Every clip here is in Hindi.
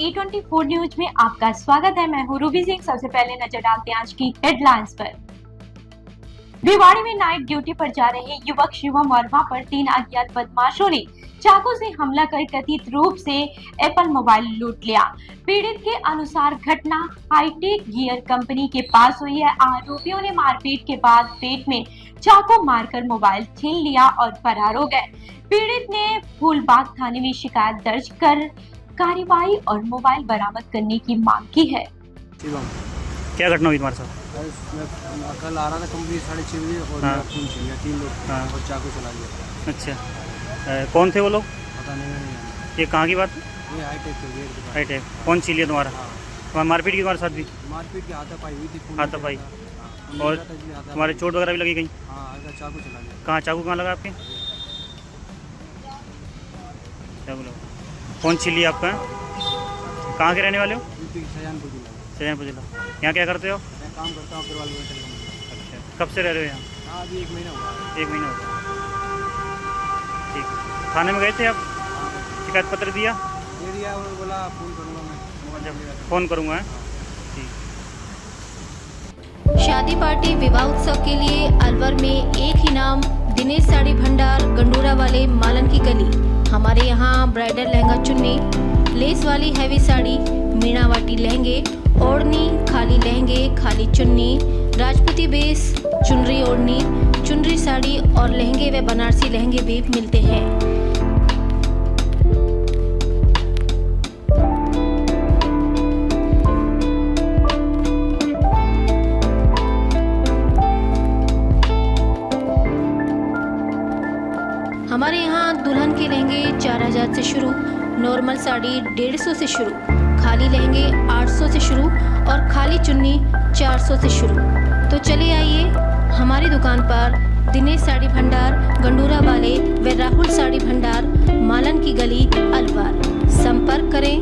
A24 न्यूज में आपका स्वागत है। मैं हूँ रूबी सिंह। सबसे पहले नजर डालते हैं आज की हेडलाइंस पर। भिवाड़ी में नाइट ड्यूटी पर जा रहे युवक शिवम वर्मा पर 3 अज्ञात बदमाशों ने चाकू से हमला कर कथित रूप से एप्पल मोबाइल लूट लिया। पीड़ित के अनुसार घटना हाईटेक गियर कंपनी के पास हुई है। आरोपियों ने मारपीट के बाद पेट में चाकू मारकर मोबाइल छीन लिया और फरार हो गए। पीड़ित ने फूलबाग थाने में शिकायत दर्ज कर कार्रवाई और मोबाइल बरामद करने की मांग की है। क्या घटना हुई तुम्हारे साथ? मैं कल आ रहा था कंपनी 6:30 बजे और मेरा खून छिन गया। 3 लोग और चाकू चला गया। अच्छा, कौन थे वो लोग? पता नहीं, मैंने नहीं ये कहाँ की बात है? जाना। ये हाईटेक के गेट के पास। हाईटेक कौन सी लिया तुम्हारा? हाँ, तुम्हारा मारपीट की तुम्हारे साथ भी? मारपीट की हाथापाई हुई थी। खून हाथापाई। निकला था। और निकला था इसलिए हाथापाई। तुम्हारे चोट वगैरह भी लगी कहीं? हाँ, ऐसा चाकू चला गया। कहाँ चाकू कहाँ लगा आपके? चाकू लगा। कौन सी लिया आपका? कहाँ के रहने वाले हो? यूपी की शाहजहानपुर जिला। शाहजहानपुर जिला। यहाँ क्या करते हो? मैं काम करता हूँ अग्रवाल मेटल कंपनी। अच्छा, कब से रह रहे हो यहाँ? हाँ, अभी 1 महीना हुआ है। 1 महीना हो गया। ठीक, थाने में गए थे आप? हाँ, शिकायत पत्र दिया? दे दिया और बोला फ़ोन करूँगा मैं। फ़ोन करूँगा। ठीक। शादी पार्टी विवाह उत्सव के लिए अलवर में एक ही नाम दिनेश साड़ी भंडार गंडूरा वाले मालन की गली। हमारे यहाँ ब्राइडल लहंगा चुन्नी, लेस वाली हैवी साड़ी, मीनावाटी लहंगे, ओढ़नी, खाली लहंगे, खाली चुन्नी, राजपूती बेस, चुनरी ओढ़नी, चुनरी साड़ी और लहंगे व बनारसी लहंगे भी मिलते हैं। हमारे यहाँ दुल्हन के लहंगे 4000 से शुरू, नॉर्मल साड़ी 150 से शुरू, खाली लहंगे 800 से शुरू और खाली चुन्नी 400 से शुरू। तो चले आइए हमारी दुकान पर दिनेश साड़ी भंडार गंडूरा वाले व राहुल साड़ी भंडार मालन की गली अलवर। संपर्क करें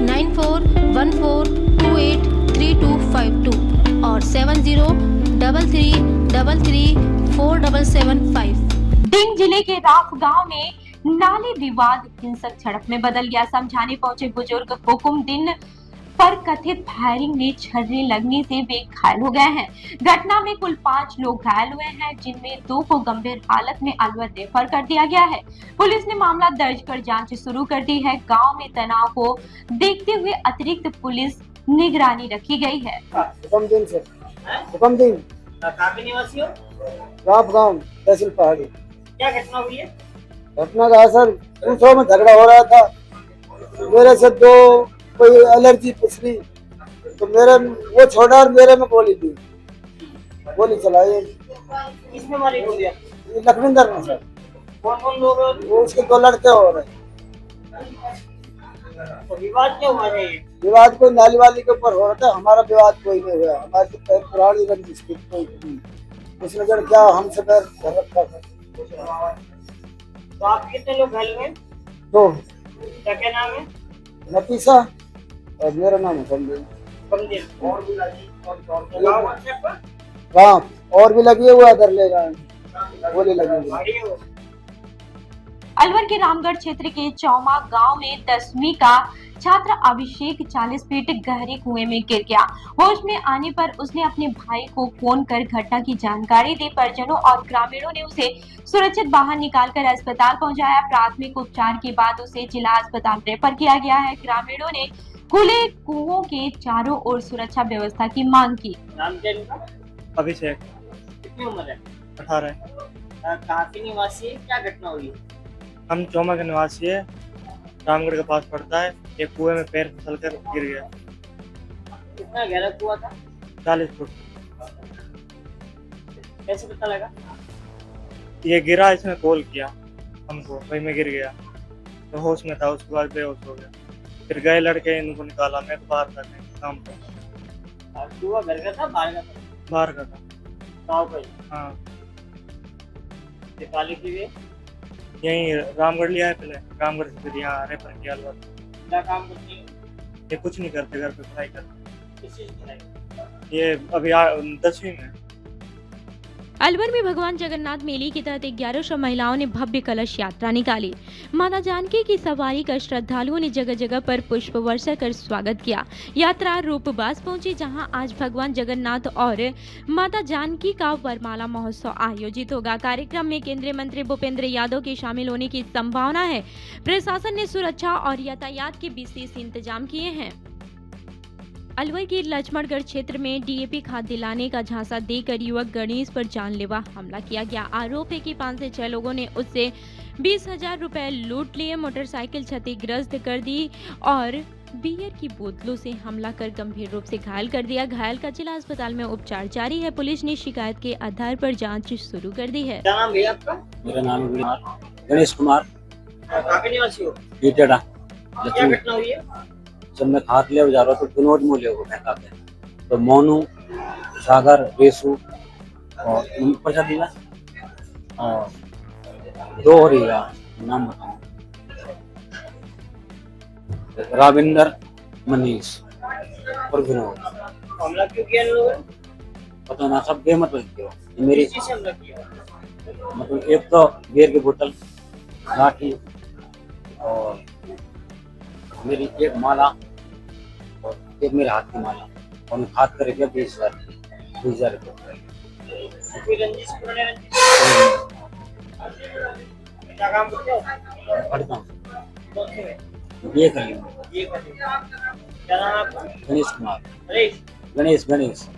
9414283252 और 7033334775। डिंग जिले के राफ गांव में नाली विवाद हिंसक झड़प में बदल गया। समझाने पहुंचे बुजुर्ग हुकुमुद्दीन पर कथित फायरिंग में छर्रे लगने से वे घायल हो गए हैं। घटना में कुल 5 लोग घायल हुए हैं, जिनमें 2 को गंभीर हालत में अलवर रेफर कर दिया गया है। पुलिस ने मामला दर्ज कर जांच शुरू कर दी है। गांव में तनाव को देखते हुए अतिरिक्त पुलिस निगरानी रखी गई है। हुकुमुद्दीन से हुकुमुद्दीन कहाँ के निवासी हो? राफ गांव तहसील पहाड़ी। क्या घटना हुई है? घटना का सर पूछो में झगड़ा हो रहा था। मेरे से 2 कोई एलर्जी पिछली तो मेरे वो छोड़ा और मेरे में गोली दी, गोली चलाई। किसने मारी गोलियां? ये लखविंदर ने सर। कौन कौन लोग? वो उसके 2 लड़के हो रहे। तो विवाद क्या हुआ है? ये विवाद कोई नाली वाली के ऊपर हो रहा था। हमारा विवाद कोई नहीं हुआ। हमारी तो पुरानी रंजिश थी कोई नहीं। उसने जड़ क्या हमसे पैर धर रखा था। तो आप कितने लोग घायल हुए? 2 क्या नाम है? नफीसा और मेरा नाम हुकुमुद्दीन। कमदेव। और भी लगी गाँव कौन-सा आपका? हाँ, और भी लगी हुआ इधर ले गए, गोली लगी हुई। भाड़ी हो। अलवर के रामगढ़ क्षेत्र के चौमा गांव में 10वीं का छात्र अभिषेक 40 फीट गहरे कुएं में गिर गया। होश में आने पर उसने अपने भाई को फोन कर घटना की जानकारी दी। परिजनों और ग्रामीणों ने उसे सुरक्षित बाहर निकालकर अस्पताल पहुंचाया। प्राथमिक उपचार के बाद उसे जिला अस्पताल रेफर किया गया है। ग्रामीणों ने खुले कुओं के चारों ओर सुरक्षा व्यवस्था की मांग की। नाम क्या है इनका? अभिषेक। कितनी उम्र है? 18। कहाँ के निवासी है? क्या घटना हुई है? हम चौमा के निवासी है, रामगढ़ के पास पड़ता है। एक कुएं में पैर फिसल कर गिर गया। कितना गहरा कुआ था? 40 फुट। कैसे पता लगा? ये गिरा, इसने कॉल किया हमको, वही में गिर गया तो होश में था। उसके बाद बेहोश हो गया। फिर गए लड़के, इनको निकाला। मैं तो बाहर था कहीं काम पे। कुआ घर का था बाहर का था? बाहर का था। गाँव का ही? हाँ, निकाली थी वे? यहीं रामगढ़ लिया है पहले, रामगढ़ से फिर यहाँ रेफर किया अलवर। क्या काम करती है? ये कुछ नहीं करते, घर पे पढ़ाई करते। किस चीज़ की पढ़ाई? ये अभी 10वीं में। अलवर में भगवान जगन्नाथ मेले के तहत 1100 महिलाओं ने भव्य कलश यात्रा निकाली। माता जानकी की सवारी का श्रद्धालुओं ने जगह जगह पर पुष्प वर्षा कर स्वागत किया। यात्रा रूपबास पहुंची, जहां आज भगवान जगन्नाथ और माता जानकी का वरमाला महोत्सव आयोजित होगा। कार्यक्रम में केंद्रीय मंत्री भूपेंद्र यादव के शामिल होने की संभावना है। प्रशासन ने सुरक्षा और यातायात के विशेष इंतजाम किए हैं। अलवर के लक्ष्मणगढ़ क्षेत्र में डीएपी खाद दिलाने का झांसा देकर युवक गणेश पर जानलेवा हमला किया गया। आरोप है कि 5 से 6 लोगों ने उससे 20,000 रुपए लूट लिए, मोटरसाइकिल क्षतिग्रस्त कर दी और बियर की बोतलों से हमला कर गंभीर रूप से घायल कर दिया। घायल का जिला अस्पताल में उपचार जारी है। पुलिस ने शिकायत के आधार पर जांच शुरू कर दी है। क्या नाम है आपका? मेरा नाम है गणेश कुमार। कहाँ के निवासी हो? ईटेडा। क्या घटना हुई है? जब मैं खाद ले जा रहा था तो विनोद मूल्य को कहता था, तो मोनू, सागर, रेसू और प्रसादी और 2 और नाम बताऊं, राविंदर, मनीष और विनोद। हमला क्यों किया इन लोगों ने? पता ना, सब बेमत हो मेरी। किस चीज़ से हमला किया? मतलब एक तो बियर की बोतल, लाठी और मेरी एक माला और एक मेरे हाथ की माला, और मैं खाद कर 20,000 रुपये। कोई रंजिश पुराने रंजिश? क्या काम करते हो? पढ़ता हूँ कौन से में? ये कर लूँगा। ये करते हो। क्या नाम है आपका? गणेश कुमार। गणेश।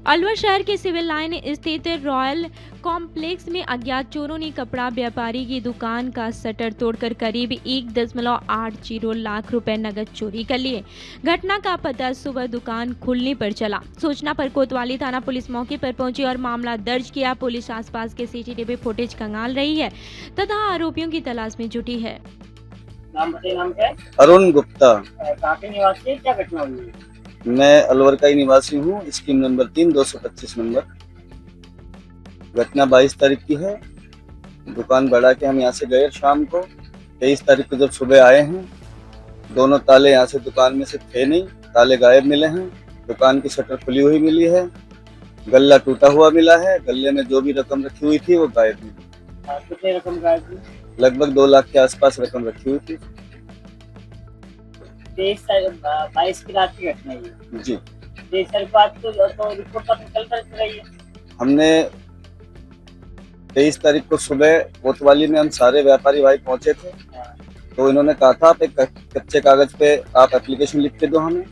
अलवर शहर के सिविल लाइन स्थित रॉयल कॉम्प्लेक्स में अज्ञात चोरों ने कपड़ा व्यापारी की दुकान का शटर तोड़कर करीब 1.80 लाख रुपए नगद चोरी कर लिए। घटना का पता सुबह दुकान खुलने पर चला। सूचना पर कोतवाली थाना पुलिस मौके पर पहुंची और मामला दर्ज किया। पुलिस आसपास के सीसीटीवी फुटेज खंगाल रही है तथा आरोपियों की तलाश में जुटी है। नाम बताइए, नाम क्या है? अरुण गुप्ता। कहाँ के निवासी है? क्या घटना हुई है? मैं अलवर का ही निवासी हूँ। Scheme number 3 225 number. घटना 22 तारीख की है। दुकान बढ़ा के हम यहाँ से गए शाम को। 23 तारीख को जब सुबह आए हैं, दोनों ताले यहाँ से दुकान में से थे नहीं, ताले गायब मिले हैं। दुकान की शटर खुली हुई मिली है, गल्ला टूटा हुआ मिला है, गल्ले में जो भी रकम रखी हुई थी वो गायब मिली। कितने रकम गायब थी? लगभग 2 लाख के आसपास रकम रखी हुई थी। 22 की रात की घटना है जी। 23 तारीख को आज तो रिपोर्ट तो कल तक रही है। हमने 23 तारीख को सुबह कोतवाली में हम सारे व्यापारी भाई पहुंचे थे, तो इन्होंने कहा था आप एक कच्चे कागज पे आप एप्लीकेशन लिख के दो हमें।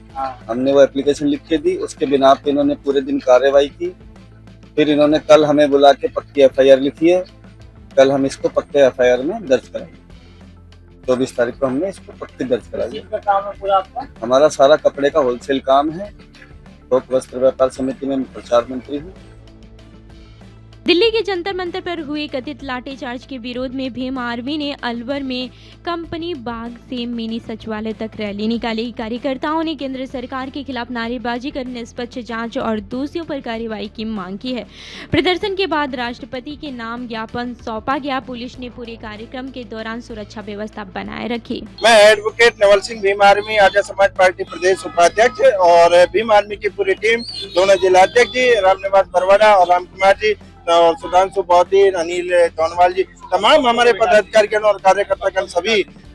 हमने वो एप्लीकेशन लिख के दी। उसके बिना पे इन्होंने पूरे दिन कार्रवाई की। फिर इन्होंने कल हमें बुला के पक्की एफआईआर लिखी है। कल हम इसको पक्के एफआईआर में दर्ज कराएंगे। 24 तारीख को हमने इसको पक्की दर्ज कराई। काम है पूरा आपका? हमारा सारा कपड़े का होलसेल काम है। थोक वस्त्र व्यापार समिति में प्रचार मंत्री हूँ। दिल्ली के जंतर मंतर पर हुए कथित लाठीचार्ज के विरोध में भीम आर्मी ने अलवर में कंपनी बाग से मिनी सचिवालय तक रैली निकाली। कार्यकर्ताओं ने केंद्र सरकार के खिलाफ नारेबाजी कर निष्पक्ष जांच और दोषियों पर कार्रवाई की मांग की है। प्रदर्शन के बाद राष्ट्रपति के नाम ज्ञापन सौंपा गया। पुलिस ने पूरे कार्यक्रम के दौरान सुरक्षा व्यवस्था बनाए रखी। मैं advocate Naval Singh, Bhim army Arya Samaj party प्रदेश उपाध्यक्ष, और भीम आर्मी की पूरी टीम, दोनों जिलाध्यक्ष जी रामनिवास बरवाड़ा और राम कुमार जी और सुधांशु बौद्धी, अनिल तोनवाल जी, तमाम हमारे पदाधिकारी और कार्यकर्ता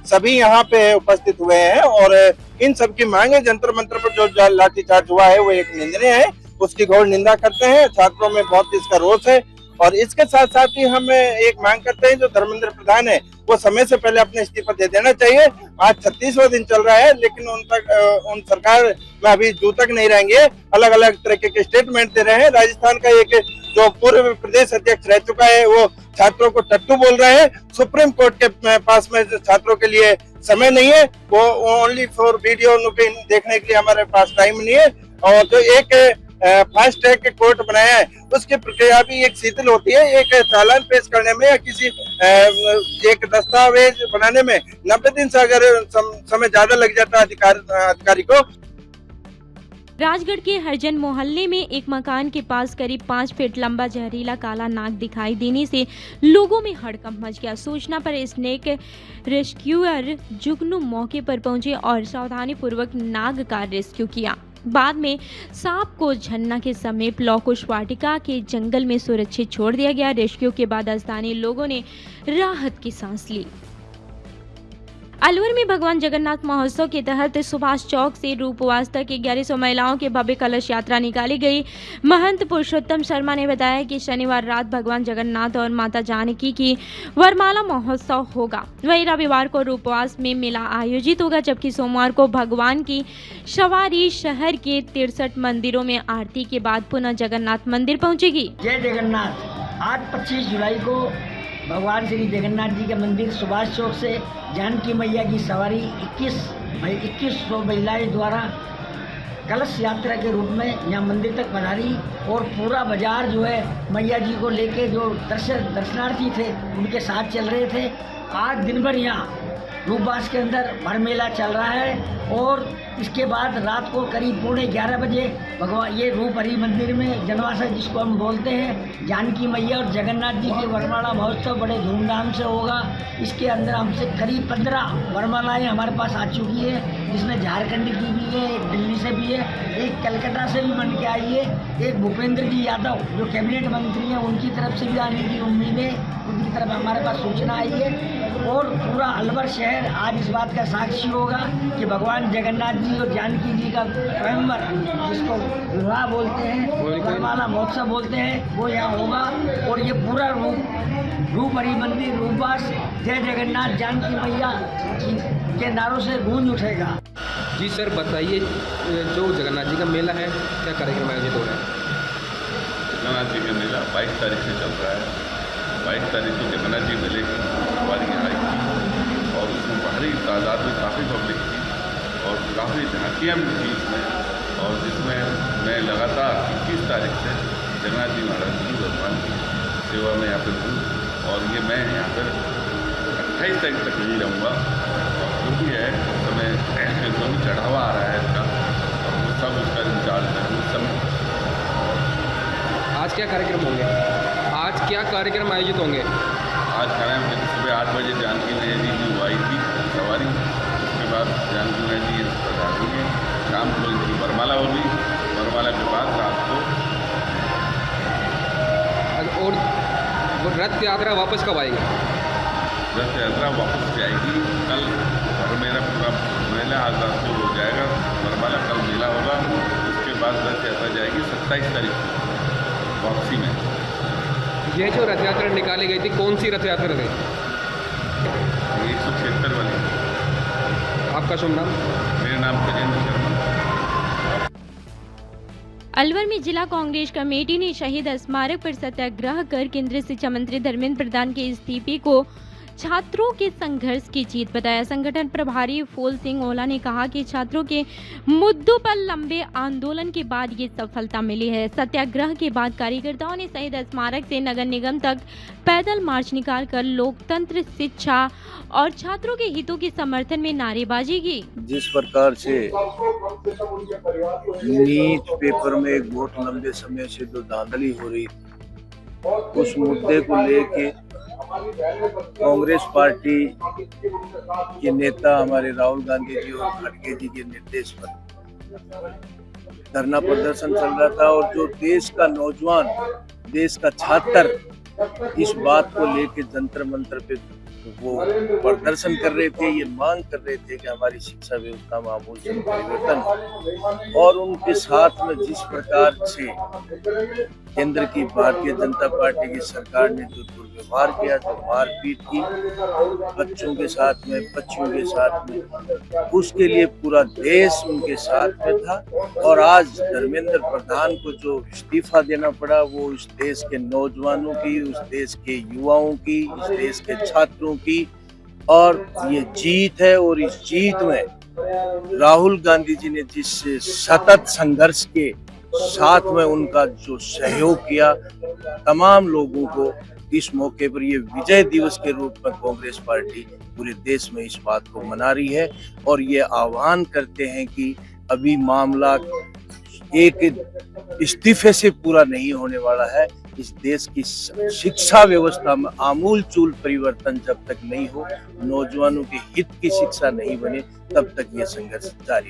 सभी यहाँ पे उपस्थित हुए हैं। और इन सब की मांग है। जंतर मंतर पर जो लाठीचार्ज हुआ है वो एक निंदनीय है, उसकी घोर निंदा करते हैं। छात्रों में बहुत इसका रोष है। और इसके साथ साथ ही हम एक मांग करते हैं, जो धर्मेंद्र प्रधान है वो समय से पहले अपने इस्तीफा दे देना चाहिए। आज 36वां दिन चल रहा है, लेकिन उन सरकार में अभी जू तक नहीं रहेंगे। अलग अलग तरीके के स्टेटमेंट दे रहे हैं। राजस्थान का एक जो पूर्व प्रदेश अध्यक्ष रह चुका है वो छात्रों को टट्टू बोल रहे हैं। सुप्रीम कोर्ट के पास में छात्रों के लिए समय नहीं है, वो ओनली फॉर वीडियो देखने के लिए हमारे पास टाइम नहीं है। और जो एक फास्ट ट्रैक कोर्ट बनाया है उसकी प्रक्रिया भी एक शिथिल होती है। एक चालान पेश करने में या किसी एक दस्तावेज बनाने में 90 दिन से अगर समय ज्यादा लग जाता है अधिकारी को। राजगढ़ के हरजन मोहल्ले में एक मकान के पास करीब 5 फीट लंबा जहरीला काला नाग दिखाई देने से लोगों में हड़कंप मच गया। सूचना पर स्नेक रेस्क्यूअर जुगनू मौके पर पहुंचे और सावधानी पूर्वक नाग का रेस्क्यू किया। बाद में सांप को झरना के समीप लौ कुश वाटिका के जंगल में सुरक्षित छोड़ दिया गया। रेस्क्यू के बाद स्थानीय लोगों ने राहत की सांस ली। अलवर में भगवान जगन्नाथ महोत्सव के तहत सुभाष चौक से रूपवास तक 1100 महिलाओं की भव्य कलश यात्रा निकाली गई। महंत पुरुषोत्तम शर्मा ने बताया कि शनिवार रात भगवान जगन्नाथ और माता जानकी की वरमाला महोत्सव होगा। वहीं रविवार को रूपवास में मेला आयोजित होगा, जबकि सोमवार को भगवान की सवारी शहर के 63 मंदिरों में आरती के बाद पुनः जगन्नाथ मंदिर पहुंचेगी। जय जगन्नाथ। आज 25 जुलाई को भगवान श्री जगन्नाथ जी के मंदिर सुभाष चौक से जानकी मैया की सवारी 2100 महिलाएं द्वारा कलश यात्रा के रूप में यहाँ मंदिर तक पधारी और पूरा बाजार जो है मैया जी को लेके जो दर्शनार्थी थे उनके साथ चल रहे थे। आज दिन भर यहाँ रूपवास के अंदर भर मेला चल रहा है और इसके बाद रात को करीब 11:15 बजे भगवान ये रूप हरि मंदिर में जनवासा जिसको हम बोलते हैं जानकी मैया और जगन्नाथ जी की वरमाला महोत्सव बड़े धूमधाम से होगा। इसके अंदर हमसे करीब 15 वरमालाएँ हमारे पास आ चुकी है, जिसमें झारखंड की भी है, एक दिल्ली से भी है, एक कलकत्ता से भी बन के आई है, एक भूपेंद्र जी यादव जो कैबिनेट मंत्री हैं उनकी तरफ से भी आने की उम्मीद है, उनकी तरफ हमारे पास सूचना आई है। और पूरा अलवर शहर आज इस बात का साक्षी होगा कि भगवान जगन्नाथ जी और जानकी जी का स्वयंवर जिसको विवाह बोलते हैं, वरमाला महोत्सव बोलते हैं, वो यहाँ होगा। और ये पूरा रूप हरि मंदिर रूपवास जय जगन्नाथ जानकी मैया के नारों से गूंज उठेगा। जी सर, बताइए जो जगन्नाथ जी का मेला है क्या कार्यक्रम आयोजित हो रहा है? जगन्नाथ जी का मेला 22 तारीख से चल रहा है। 22 तारीख को जगन्नाथ जी मेले की सवारी आई थी और उसमें भारी तादाद में काफ़ी पब्लिक थी और काफ़ी झांकियाँ भी थी इसमें, और जिसमें मैं लगातार 21 तारीख से जगन्नाथ जी महाराज की भगवान की सेवा में यहाँ पर हूँ और ये मैं यहाँ पर 28 तारीख तक नहीं रहूँगा। और जो भी है समय जो भी चढ़ावा आ रहा है इसका और वो सब उसका इंचार्ज है उस समय। आज क्या कार्यक्रम होंगे? आज क्या कार्यक्रम आयोजित होंगे? आज कार्यक्रम सुबह 8 बजे जानकी मैया जी की आई थी सवारी, उसके बाद जानकी मैया जी पधारेंगे, शाम को इनकी वरमाला होगी, वरमाला के बाद रात को और वो रथ यात्रा वापस कब आएगी? रथ यात्रा वापस जाएगी कल। और मेरा पूरा मेला आज रात को हो जाएगा, वरमाला कल मेला होगा, उसके बाद रथ यात्रा जाएगी 27 तारीख को वापसी में। ये जो रथ यात्रा निकाली गई थी कौन सी रथ यात्रा थी? 176 वाली। आपका शुभ नाम? मेरा नाम गजेंद्र शर्मा। अलवर में जिला कांग्रेस कमेटी ने शहीद स्मारक पर सत्याग्रह कर केंद्रीय शिक्षा मंत्री धर्मेंद्र प्रधान के इस्तीफे को छात्रों के संघर्ष की जीत बताया। संगठन प्रभारी फूल सिंह ओला ने कहा कि छात्रों के मुद्दों पर लंबे आंदोलन के बाद ये सफलता मिली है। सत्याग्रह के बाद कार्यकर्ताओं ने शहीद स्मारक से नगर निगम तक पैदल मार्च निकालकर लोकतंत्र, शिक्षा और छात्रों के हितों के समर्थन में नारेबाजी की। जिस प्रकार से नीट पेपर में एक बहुत लंबे समय से जो धांधली हो रही थी, उस मुद्दे को लेके कांग्रेस पार्टी के नेता हमारे राहुल गांधी जी और खड़गे जी के निर्देश पर धरना प्रदर्शन चल रहा था। और जो देश का नौजवान, देश का छात्र इस बात को लेके जंतर मंतर पे वो प्रदर्शन कर रहे थे, ये मांग कर रहे थे कि हमारी शिक्षा व्यवस्था में आमूल परिवर्तन। और उनके साथ में जिस प्रकार से केंद्र की भारतीय जनता पार्टी की सरकार ने जो दुर्व्यवहार किया, जो मारपीट की बच्चों के साथ में, बच्चियों के साथ में, उसके लिए पूरा देश उनके साथ में था। और आज धर्मेंद्र प्रधान को जो इस्तीफा देना पड़ा, वो इस देश के नौजवानों की, उस देश के युवाओं की, इस देश के छात्रों की और ये जीत है। और इस जीत में राहुल गांधी जी ने जिस सतत संघर्ष के साथ में उनका जो सहयोग किया, तमाम लोगों को इस मौके पर ये विजय दिवस के रूप में कांग्रेस पार्टी पूरे देश में इस बात को मना रही है। और ये आह्वान करते हैं कि अभी मामला एक इस्तीफे से पूरा नहीं होने वाला है। इस देश की शिक्षा व्यवस्था में आमूलचूल परिवर्तन जब तक नहीं हो, नौजवानों के हित की शिक्षा नहीं बने, तब तक ये संघर्ष जारी